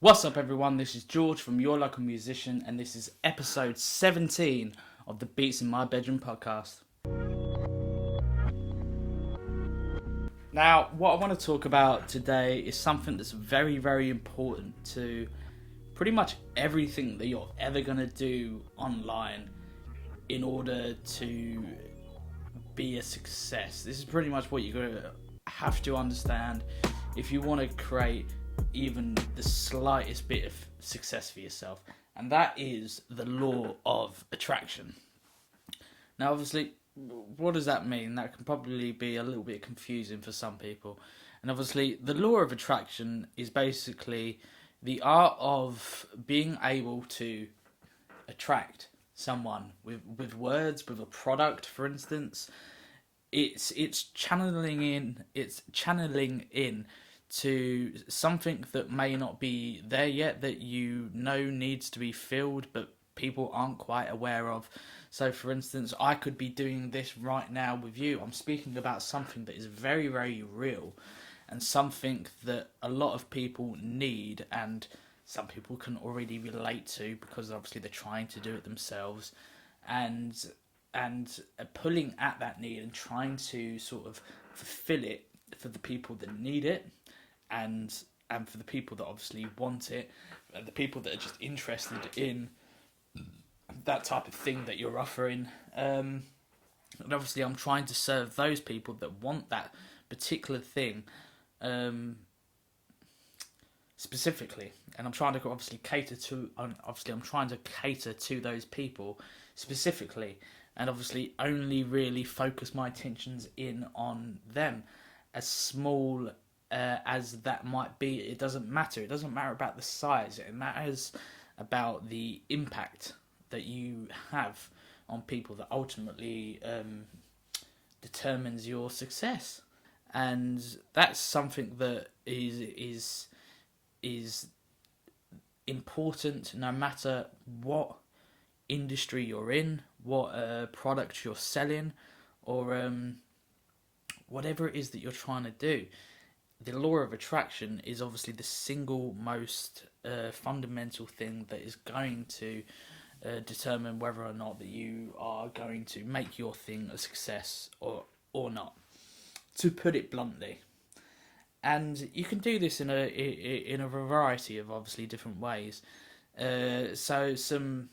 What's up, everyone? This is George from Your Local Musician, and this is episode 17 of the Beats in My Bedroom podcast. Now, what I want to talk about today is something that's very, very important to pretty much everything that you're ever going to do online in order to be a success. This is pretty much what you're going to have to understand if you want to create even the slightest bit of success for yourself, and that is the law of attraction. Now, obviously, what does that mean? That can probably be a little bit confusing for some people. And obviously, the law of attraction is basically the art of being able to attract someone with words, with a product, for instance. It's channeling in to something that may not be there yet, that you know needs to be filled, but people aren't quite aware of. So, for instance, I could be doing this right now with you. I'm speaking about something that is very, very real and something that a lot of people need, and some people can already relate to because obviously they're trying to do it themselves, and pulling at that need and trying to sort of fulfill it for the people that need it, and for the people that obviously want it, and the people that are just interested in that type of thing that you're offering. And obviously I'm trying to serve those people that want that particular thing specifically, and I'm trying to obviously I'm trying to cater to those people specifically, and obviously only really focus my attentions in on them. As small as that might be, it doesn't matter. It doesn't matter about the size. It matters about the impact that you have on people that ultimately determines your success. And that's something that is important no matter what industry you're in, what product you're selling, or whatever it is that you're trying to do. The law of attraction is obviously the single most fundamental thing that is going to determine whether or not that you are going to make your thing a success or not, to put it bluntly. And you can do this in a variety of obviously different ways. So some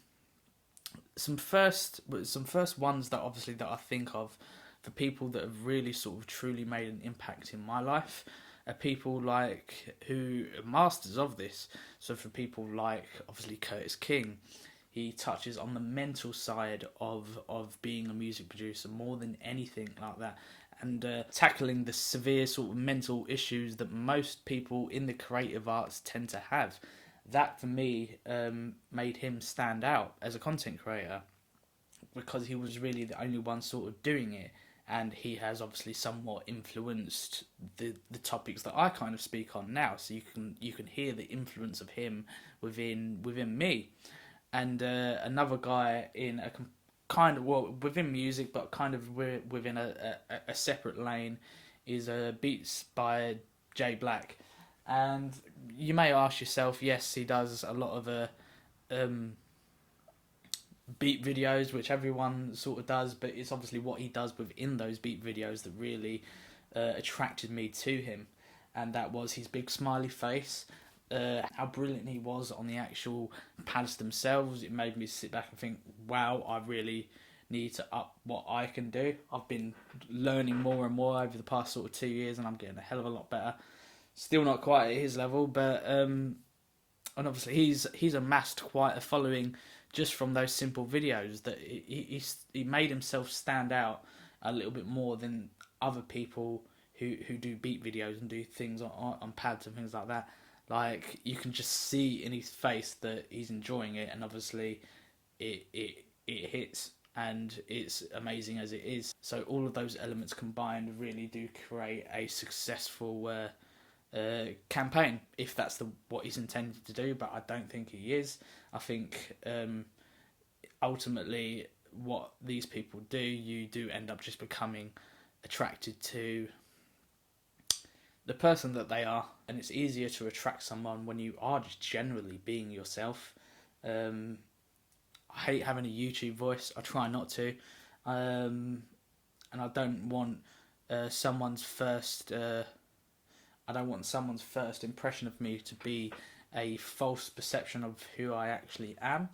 first ones that obviously that I think of for people that have really sort of truly made an impact in my life are people like who are masters of this. So for people like obviously Curtis King, he touches on the mental side of being a music producer more than anything like that, and tackling the severe sort of mental issues that most people in the creative arts tend to have. That for me made him stand out as a content creator, because he was really the only one sort of doing it, and he has obviously somewhat influenced the topics that I kind of speak on now. So you can hear the influence of him within me. And another guy in a kind of, well, within music, but kind of within a separate lane, is Beats by Jay Black. And you may ask yourself, yes, he does a lot of beat videos, which everyone sort of does, but it's obviously what he does within those beat videos that really attracted me to him, and that was his big smiley face. How brilliant he was on the actual pads themselves. It made me sit back and think, wow, I really need to up what I can do. I've been learning more and more over the past sort of 2 years, and I'm getting a hell of a lot better. Still not quite at his level, but and obviously he's amassed quite a following just from those simple videos, that he made himself stand out a little bit more than other people who do beat videos and do things on pads and things like that. Like, you can just see in his face that he's enjoying it, and obviously it hits, and it's amazing as it is. So all of those elements combined really do create a successful campaign, if that's what he's intended to do, but I don't think he is. I think ultimately what these people do, you do end up just becoming attracted to the person that they are, and it's easier to attract someone when you are just generally being yourself. I hate having a YouTube voice. I try not to, and I don't want someone's first. I don't want someone's first impression of me to be a false perception of who I actually am.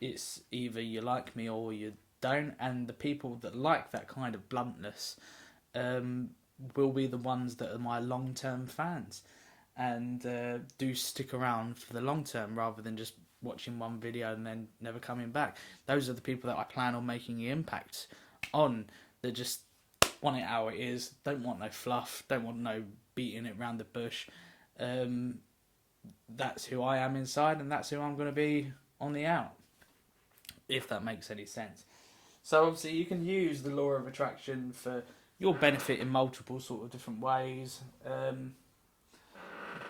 It's either you like me or you don't, and the people that like that kind of bluntness will be the ones that are my long-term fans and do stick around for the long term rather than just watching one video and then never coming back. Those are the people that I plan on making the impact on, that just want it how it is, don't want no fluff, don't want no beating it around the bush. That's who I am inside, and that's who I'm going to be on the out, if that makes any sense. So obviously you can use the law of attraction for your benefit in multiple sort of different ways.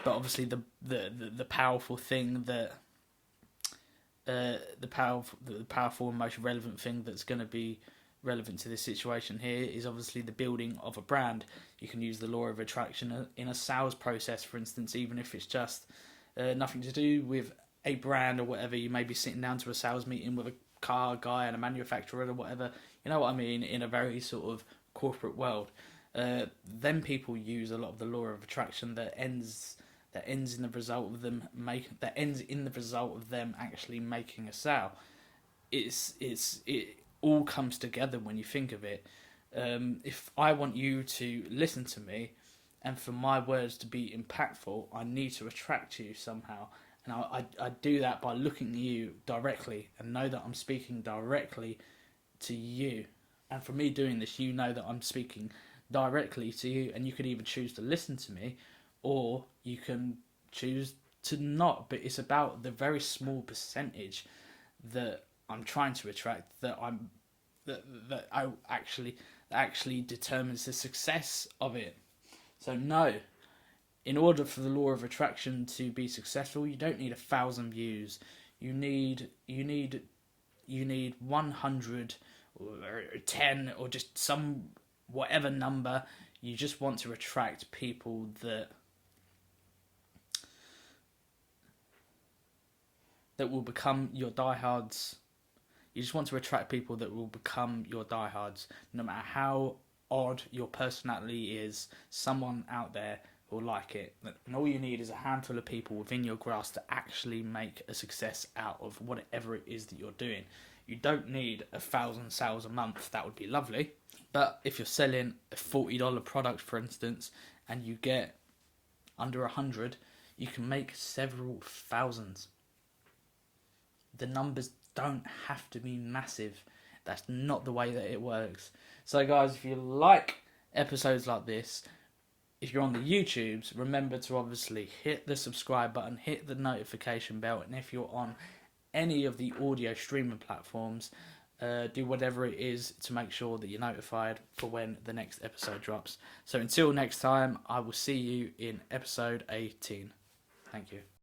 But obviously the powerful thing that the powerful and most relevant thing that's going to be relevant to this situation here is obviously the building of a brand. You can use the law of attraction in a sales process, for instance, even if it's just nothing to do with a brand or whatever. You may be sitting down to a sales meeting with a car guy and a manufacturer or whatever, you know what I mean, in a very sort of corporate world. Then people use a lot of the law of attraction that ends in the result of them actually making a sale. It all comes together when you think of it. If I want you to listen to me and for my words to be impactful, I need to attract you somehow. And I do that by looking at you directly and know that I'm speaking directly to you. And for me doing this, you know that I'm speaking directly to you, and you can either choose to listen to me or you can choose to not. But it's about the very small percentage that I'm trying to attract that actually determines the success of it. So no, in order for the law of attraction to be successful, you don't need 1,000 views. You need 100 or 10 or just some whatever number. You just want to attract people that will become your diehards. You just want to attract people that will become your diehards. No matter how odd your personality is, someone out there will like it. And all you need is a handful of people within your grasp to actually make a success out of whatever it is that you're doing. You don't need 1,000 sales a month. That would be lovely. But if you're selling a $40 product, for instance, and you get under 100, you can make several thousands. The numbers don't have to be massive. That's not the way that it works. So guys, if you like episodes like this, if you're on the YouTubes, remember to obviously hit the subscribe button, hit the notification bell, and if you're on any of the audio streaming platforms, do whatever it is to make sure that you're notified for when the next episode drops. So until next time, I will see you in episode 18. Thank you.